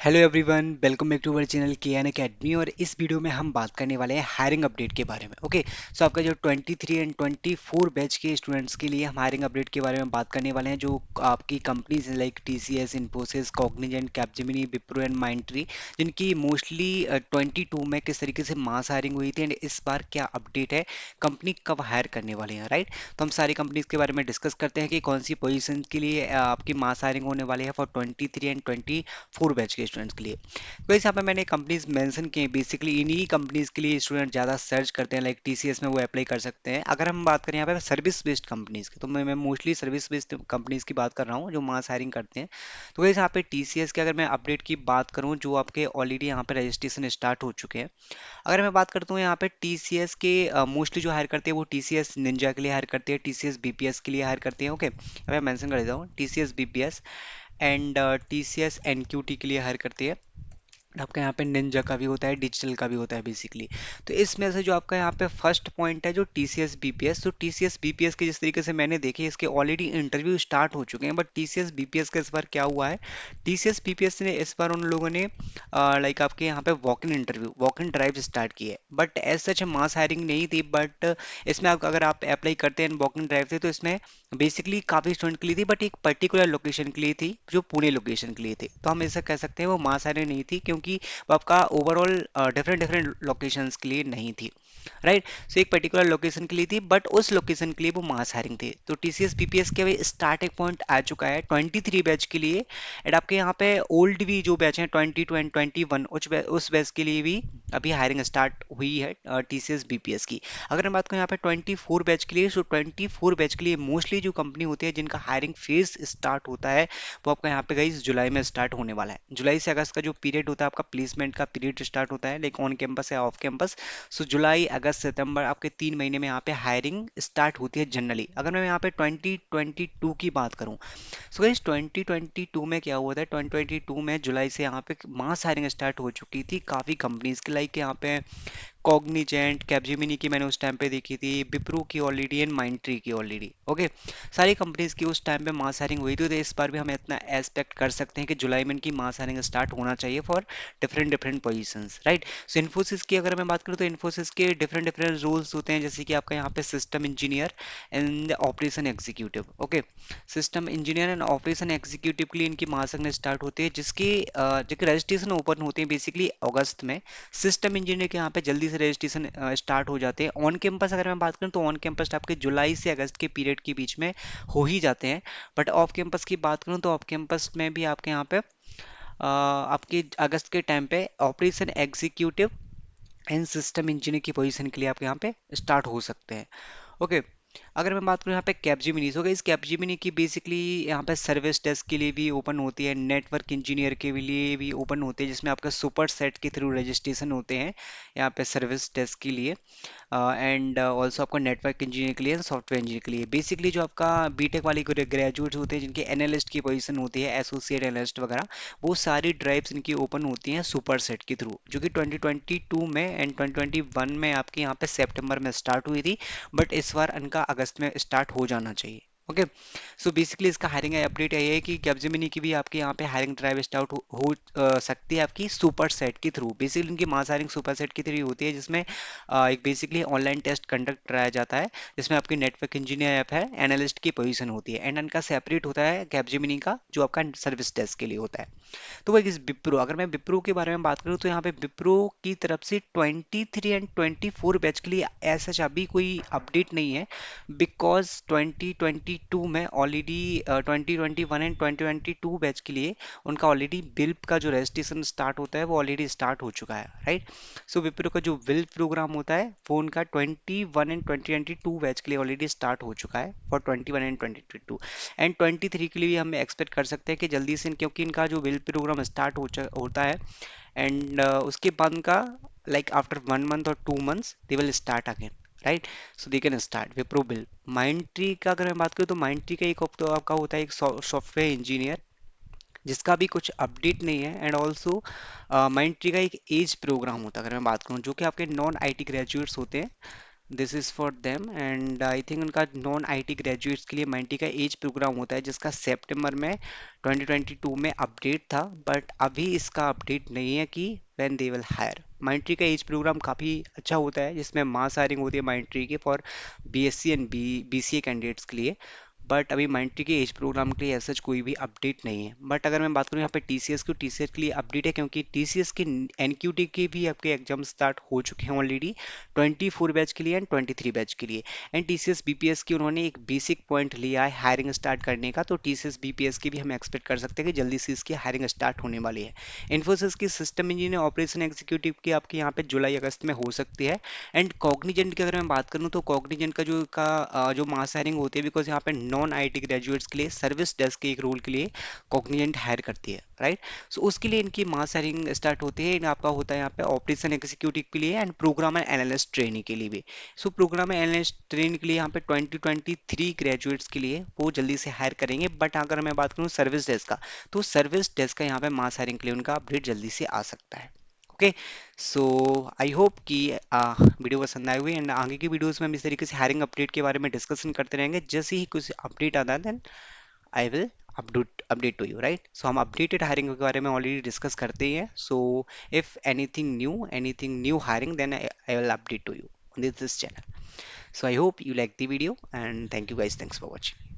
Hello everyone, welcome back to our channel K N academy. और इस video में हम बात करने वाले हैं हायरिंग अपडेट के बारे में। ओके, सो आपका जो 23 एंड 24 बैच के स्टूडेंट्स के लिए हम हायरिंग अपडेट के बारे में बात करने वाले हैं। जो आपकी कंपनीज हैं like TCS, Infosys, Cognizant, Capgemini, Wipro and Mindtree, जिनकी मोस्टली 22 में किस तरीके से मास हायरिंग हुई थी एंड इस बार क्या अपडेट है, कंपनी कब हायर करने वाले हैं, राइट। तो हम सारी कंपनीज के बारे में डिस्कस करते हैं कि कौन सी पोजीशन के लिए आपकी मास हायरिंग होने वाली है फॉर 23 एंड 24 बैच के स्टूडेंट्स के लिए। तो इस यहाँ पे मैंने कंपनीज मेंशन किए, बेसिकली इन्हीं कंपनीज के लिए स्टूडेंट ज़्यादा सर्च करते हैं। लाइक टीसीएस में वो अप्लाई कर सकते हैं। अगर हम बात करें यहाँ पे सर्विस बेस्ड कंपनीज की, तो मैं मोस्टली सर्विस बेस्ड कंपनीज की बात कर रहा हूँ जो मास हायरिंग करते हैं। तो इस यहाँ पे टीसीएस के अगर मैं अपडेट की बात करूँ, जो आपके ऑलरेडी यहाँ पे रजिस्ट्रेशन स्टार्ट हो चुके हैं। अगर मैं बात करता हूँ यहाँ पे टीसीएस के, मोस्टली जो हायर करते हैं वो टीसीएस निंजा के लिए हायर करते हैं, टीसीएस बीपीएस के लिए हायर करते हैं। ओके, अब मैं मेंशन कर देता हूँ TCS BPS and TCS NQT के लिए हायर करती है। आपका यहाँ पे निंजा का भी होता है, डिजिटल का भी होता है बेसिकली। तो इसमें से जो आपका यहाँ पे फर्स्ट पॉइंट है जो टीसीएस बीपीएस, तो टीसीएस बीपीएस के जिस तरीके से मैंने देखे इसके ऑलरेडी इंटरव्यू स्टार्ट हो चुके हैं। बट टीसीएस बीपीएस का इस बार क्या हुआ है, टीसीएस बीपीएस ने इस बार उन लोगों ने लाइक आपके यहाँ पे walk in interview, walk in drive start की है। But as such mass hiring नहीं थी। बट इसमें आप अगर आप अप्लाई करते हैं वॉक इन ड्राइव थे, तो इसमें बेसिकली काफ़ी स्टूडेंट के लिए थी, बट एक पर्टिकुलर लोकेशन के लिए थी, जो पुणे लोकेशन के लिए थी। तो हम ऐसा कह सकते हैं वो मास हायरिंग नहीं थी, क्योंकि वो आपका ओवरऑल डिफरेंट डिफरेंट लोकेशंस के लिए नहीं थी, राइट। सो एक पर्टिकुलर लोकेशन के लिए थी, बट उस लोकेशन के लिए वो मास हायरिंग थी। तो टीसीएस पीपीएस के भी स्टार्टिंग पॉइंट आ चुका है 23 बैच के लिए। एंड आपके यहाँ पे ओल्ड भी जो बैच हैं 22 एंड 21, उस बैच के लिए भी अभी हायरिंग स्टार्ट हुई है टीसीएस बीपीएस की। अगर हम बात करें यहाँ पे 24 बैच के लिए, तो 24 बैच के लिए मोस्टली जो कंपनी होती है जिनका हायरिंग फेज स्टार्ट होता है, वो आपका यहाँ पे गाइस जुलाई में स्टार्ट होने वाला है। जुलाई से अगस्त का जो पीरियड होता है आपका प्लेसमेंट का पीरियड स्टार्ट होता है, लाइक ऑन कैंपस या ऑफ कैंपस। सो जुलाई, अगस्त, सितंबर, आपके 3 महीने में यहाँ पे हायरिंग स्टार्ट होती है जनरली। अगर मैं यहाँ पे 2022 की बात करूँ, सो गाइस 2022 में क्या हुआ था, 2022 में जुलाई से यहाँ पे मास हायरिंग स्टार्ट हो चुकी थी काफ़ी कंपनीज की। लाइक यहाँ पे कॉग्निजेंट, कैपजेमिनी की मैंने उस टाइम पे देखी थी, विप्रो की ऑलरेडी एंड माइंडट्री की ऑलरेडी। ओके, सारी कंपनीज की उस टाइम पे मास हायरिंग हुई थी। तो इस बार भी हम इतना एक्सपेक्ट कर सकते हैं कि जुलाई में इनकी मास हायरिंग स्टार्ट होना चाहिए for different different positions, right. So Infosys की अगर मैं बात करूँ, तो इन्फोसिस के डिफरेंट डिफरेंट रोल्स होते हैं, जैसे कि आपका यहाँ पे system engineer and operation executive. Okay, system engineer and operation executive के लिए इनकी मास हायरिंग स्टार्ट होती है, जिसकी जो रजिस्ट्रेशन ओपन होते हैं बेसिकली अगस्त में। सिस्टम इंजीनियर के यहाँ पे जल्दी से रजिस्ट्रेशन स्टार्ट हो जाते हैं। ऑन कैंपस अगर मैं बात करूँ, तो ऑन कैंपस आपके जुलाई से अगस्त के पीरियड के बीच में हो ही जाते हैं। बट ऑफ कैंपस की बात करूँ, तो ऑफ कैंपस में भी आपके यहाँ पे आपके अगस्त के टाइम पे operation executive and system engineer की पोजीशन के लिए आपके यहाँ पे स्टार्ट हो सकते हैं। ओके, अगर मैं बात करूँ यहाँ पे कैपजेमिनी, हो गई इस कैपजेमिनी की बेसिकली यहाँ पे सर्विस डेस्क के लिए भी ओपन होती है, नेटवर्क इंजीनियर के लिए भी ओपन होती है, जिसमें आपका सुपर सेट के थ्रू रजिस्ट्रेशन होते हैं यहाँ पे सर्विस डेस्क के लिए। एंड ऑल्सो आपको नेटवर्क इंजीनियर के लिए, सॉफ्टवेयर इंजीनियर के लिए। बेसिकली जो आपका बीटेक वाले ग्रेजुएट्स होते हैं जिनके एनालिस्ट की पोजीशन होती है, एसोसिएट एनालिस्ट वगैरह, वो सारी ड्राइव्स इनकी ओपन होती हैं सुपर सेट के थ्रू, जो कि 2022 में एंड 2021 में आपके यहाँ पे सितंबर में स्टार्ट हुई थी। बट इस बार इनका अगस्त में स्टार्ट हो जाना चाहिए। ओके, सो बेसिकली इसका हायरिंग अपडेट यही है कि कैपजेमिनी की भी आपके यहाँ पे हायरिंग ड्राइव स्टार्ट हो सकती है आपकी सुपर सेट के थ्रू। बेसिकली इनकी मास हायरिंग सुपर सेट के थ्रू होती है, जिसमें एक बेसिकली ऑनलाइन टेस्ट कंडक्ट कराया जाता है, जिसमें आपकी नेटवर्क इंजीनियर ऐप है, एनालिस्ट की पोजीशन होती है। एंड इनका सेपरेट होता है कैपजेमिनी का, जो आपका सर्विस डेस्क के लिए होता है। तो वही विप्रो, अगर मैं विप्रो के बारे में बात करूँ, तो यहाँ पे विप्रो की तरफ से 23 एंड 24 बैच के लिए ऐसा अभी कोई अपडेट नहीं है, बिकॉज 2022 में ऑलरेडी 2021 एंड 2022 बैच के लिए उनका ऑलरेडी बिल्प का जो रजिस्ट्रेशन स्टार्ट होता है वो ऑलरेडी स्टार्ट हो चुका है, राइट। सो विप्रो का जो बिल्प प्रोग्राम होता है वो उनका 21 एंड 2022 बैच के लिए ऑलरेडी स्टार्ट हो चुका है फॉर 21 एंड 2022। एंड 23 के लिए भी हम एक्सपेक्ट कर सकते हैं कि जल्दी से, क्योंकि इनका जो बिल प्रोग्राम स्टार्ट होता है। एंड उसके बाद का लाइक आफ्टर 1 मंथ और 2 months they will start again, right. So they can start Wipro bill. Mind tree का अगर मैं बात करूँ, तो माइंड ट्री का एक तो आपका होता है एक सॉफ्टवेयर इंजीनियर, जिसका भी कुछ अपडेट नहीं है। एंड ऑल्सो माइंड ट्री का एक एज प्रोग्राम होता है, अगर मैं बात करूँ, जो कि आपके नॉन आईटी ग्रेजुएट्स होते हैं, this is for them and I think उनका नॉन आईटी ग्रेजुएट्स के लिए माइंटी का एज प्रोग्राम होता है जिसका सितंबर में 2022 में अपडेट था, बट अभी इसका अपडेट नहीं है कि व्हेन दे विल हायर। माइंट्री का एज प्रोग्राम काफ़ी अच्छा होता है जिसमें मास हायरिंग होती है माइंट्री की for BSc and BCA candidates के लिए, बट अभी माइंट्री के एज प्रोग्राम के लिए ऐसा कोई भी अपडेट नहीं है। बट अगर मैं बात करूँ यहाँ पे टीसीएस की, टीसीएस के लिए अपडेट है क्योंकि टीसीएस की एनक्यूटी के भी आपके एग्जाम स्टार्ट हो चुके हैं ऑलरेडी, 24 बैच के लिए एंड 23 बैच के लिए। एंड टीसीएस बीपीएस की उन्होंने एक बेसिक पॉइंट लिया है हायरिंग स्टार्ट करने का, तो टीसीएस बीपीएस की भी हम एक्सपेक्ट कर सकते हैं कि जल्दी से इसकी हायरिंग स्टार्ट होने वाली है। इन्फोसिस की सिस्टम इंजीनियर ऑपरेशन एग्जीक्यूटिव की आपके यहाँ पे जुलाई अगस्त में हो सकती है। एंड कॉग्निजेंट की अगर मैं बात करूँ तो कॉग्निजेंट का जो मास हायरिंग होती है, बिकॉज यहाँ पे नॉन आईटी ग्रेजुएट्स के लिए सर्विस डेस्क के एक रोल के लिए कॉग्निजेंट हायर करती है, राइट। सो उसके लिए इनकी मास हायरिंग स्टार्ट होती है। आपका होता है यहाँ पे ऑपरेशन एग्जीक्यूटिव के लिए एंड प्रोग्राम एनालिस्ट ट्रेनिंग के लिए भी। सो प्रोग्राम एनालिस्ट ट्रेनिंग के लिए यहाँ पे 2023 ग्रेजुएट्स के लिए वो जल्दी से हायर करेंगे। बट अगर मैं बात करूँ सर्विस डेस्क का, तो सर्विस डेस्क का यहाँ पे मास हायरिंग के लिए उनका अपडेट जल्दी से आ सकता है। ओके, सो आई होप कि वीडियो पसंद आए हुए, एंड आगे की वीडियोस में हम इस तरीके से हायरिंग अपडेट के बारे में डिस्कशन करते रहेंगे। जैसे ही कुछ अपडेट आता है then I will update to you, right. So हम अपडेटेड हायरिंग के बारे में ऑलरेडी डिस्कस करते ही हैं। So if anything new hiring then I will update to you on this channel. So I hope you like the video and thank you guys. Thanks for watching.